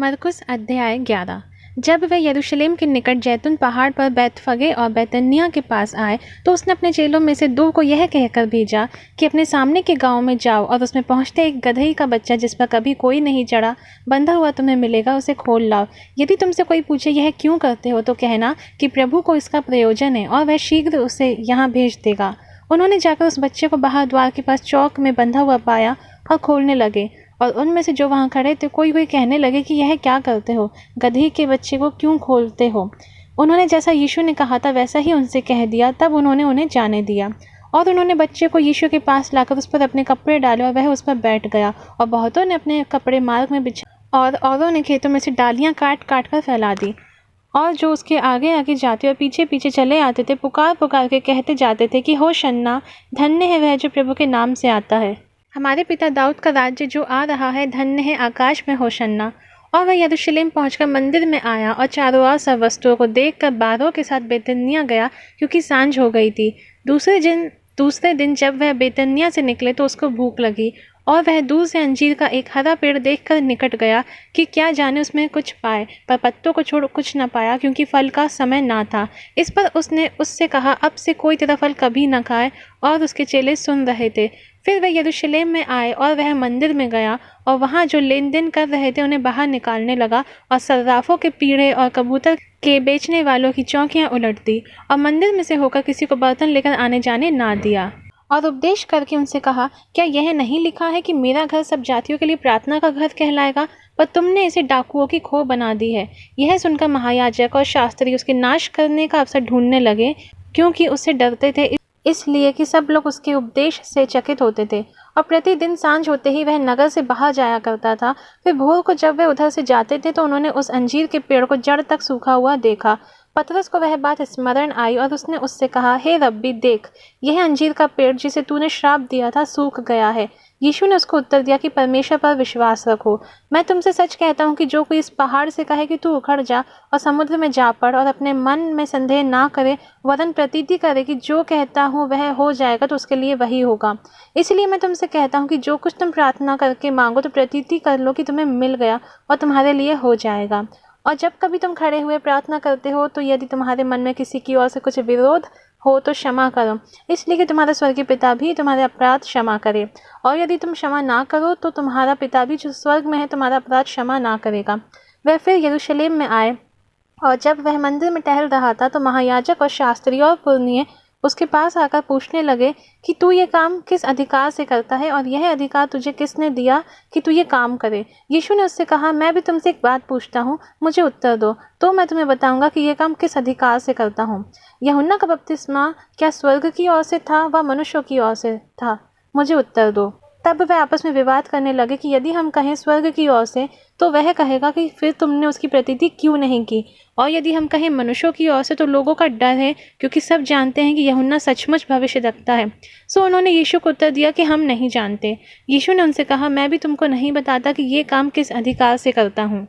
मरकुस अध्याय 11। जब वे यरूशलेम के निकट जैतून पहाड़ पर बैतफगे और बैतनिय्याह के पास आए तो उसने अपने चेलों में से 2 को यह कहकर भेजा कि अपने सामने के गांव में जाओ और उसमें पहुंचते एक गदही का बच्चा जिस पर कभी कोई नहीं चढ़ा बंधा हुआ तुम्हें मिलेगा, उसे खोल लाओ। यदि तुमसे कोई पूछे यह क्यों करते हो तो कहना कि प्रभु को इसका प्रयोजन है और वह शीघ्र उसे यहाँ भेज देगा। उन्होंने जाकर उस बच्चे को बाहर द्वार के पास चौक में बंधा हुआ पाया और खोलने लगे। और उनमें से जो वहाँ खड़े थे कोई कहने लगे कि यह क्या करते हो, गदही के बच्चे को क्यों खोलते हो। उन्होंने जैसा यीशु ने कहा था वैसा ही उनसे कह दिया। तब उन्होंने उन्हें जाने दिया और उन्होंने बच्चे को यीशु के पास लाकर उस पर अपने कपड़े डाले और वह उस पर बैठ गया। और बहुतों ने अपने कपड़े मार्ग में बिछा और औरों ने खेतों में से डालियाँ काट काट कर फैला दी। और जो उसके आगे आगे जाते और पीछे पीछे चले आते थे पुकार पुकार के कहते जाते थे कि होशन्ना, धन्य है वह जो प्रभु के नाम से आता है। हमारे पिता दाऊद का राज्य जो आ रहा है, धन्य है आकाश में होशन्ना। और वह यरूशलेम पहुंचकर मंदिर में आया और चारों ओर सब वस्तुओं को देखकर बारों के साथ बैतनिय्याह गया, क्योंकि सांझ हो गई थी। दूसरे दिन जब वह बैतनिय्याह से निकले तो उसको भूख लगी और वह दूर से अंजीर का एक हरा पेड़ देखकर निकट गया कि क्या जाने उसमें कुछ पाए, पर पत्तों को छोड़ कुछ न पाया, क्योंकि फल का समय ना था। इस पर उसने उससे कहा, अब से कोई तेरा फल कभी न खाए। और उसके चेले सुन रहे थे। फिर वह यरूशलेम में आए और वह मंदिर में गया और वहाँ जो लेन देन कर रहे थे उन्हें बाहर निकालने लगा और सर्राफों के पीढ़े और कबूतर के बेचने वालों की चौकियाँ उलट दी और मंदिर में से होकर किसी को बर्तन लेकर आने जाने ना दिया। और उपदेश करके उनसे कहा, क्या यह नहीं लिखा है कि मेरा घर सब जातियों के लिए प्रार्थना का घर कहलाएगा, पर तुमने इसे डाकुओं की खो बना दी है। यह सुनकर महायाजक और शास्त्री उसके नाश करने का अवसर ढूंढने लगे, क्योंकि उससे डरते थे, इसलिए कि सब लोग उसके उपदेश से चकित होते थे। और प्रतिदिन सांझ होते ही वह नगर से बाहर जाया करता था। फिर भोर को जब वे उधर से जाते थे तो उन्होंने उस अंजीर के पेड़ को जड़ तक सूखा हुआ देखा। पतरस को वह बात स्मरण आई और उसने उससे कहा, हे रब्बी, देख, यह अंजीर का पेड़ जिसे तूने श्राप दिया था सूख गया है। यीशु ने उसको उत्तर दिया कि परमेश्वर पर विश्वास रखो। मैं तुमसे सच कहता हूँ कि जो कोई इस पहाड़ से कहे कि तू उखड़ जा और समुद्र में जा पड़ और अपने मन में संदेह ना करे, वरन प्रतीति करे कि जो कहता हूँ वह हो जाएगा, तो उसके लिए वही होगा। इसलिए मैं तुमसे कहता हूँ कि जो कुछ तुम प्रार्थना करके मांगो तो प्रतीति कर लो कि तुम्हें मिल गया और तुम्हारे लिए हो जाएगा। और जब कभी तुम खड़े हुए प्रार्थना करते हो तो यदि तुम्हारे मन में किसी की ओर से कुछ विरोध हो तो क्षमा करो, इसलिए कि तुम्हारा स्वर्गीय पिता भी तुम्हारे अपराध क्षमा करे। और यदि तुम क्षमा ना करो तो तुम्हारा पिता भी जो स्वर्ग में है तुम्हारा अपराध क्षमा ना करेगा। वह फिर यरूशलेम में आए और जब वह मंदिर में टहल रहा था तो महायाजक और शास्त्री और पुरनिये उसके पास आकर पूछने लगे कि तू ये काम किस अधिकार से करता है और यह अधिकार तुझे किसने दिया कि तू ये काम करे। यीशु ने उससे कहा, मैं भी तुमसे एक बात पूछता हूँ, मुझे उत्तर दो तो मैं तुम्हें बताऊंगा कि ये काम किस अधिकार से करता हूँ। यूहन्ना का बपतिस्मा क्या स्वर्ग की ओर से था व मनुष्यों की ओर से था? मुझे उत्तर दो। तब वे आपस में विवाद करने लगे कि यदि हम कहें स्वर्ग की ओर से तो वह कहेगा कि फिर तुमने उसकी प्रतीति क्यों नहीं की, और यदि हम कहें मनुष्यों की ओर से तो लोगों का डर है, क्योंकि सब जानते हैं कि यूहन्ना सचमुच भविष्य रखता है। सो उन्होंने यीशु को उत्तर दिया कि हम नहीं जानते। यीशु ने उनसे कहा, मैं भी तुमको नहीं बताता कि ये काम किस अधिकार से करता हूँ।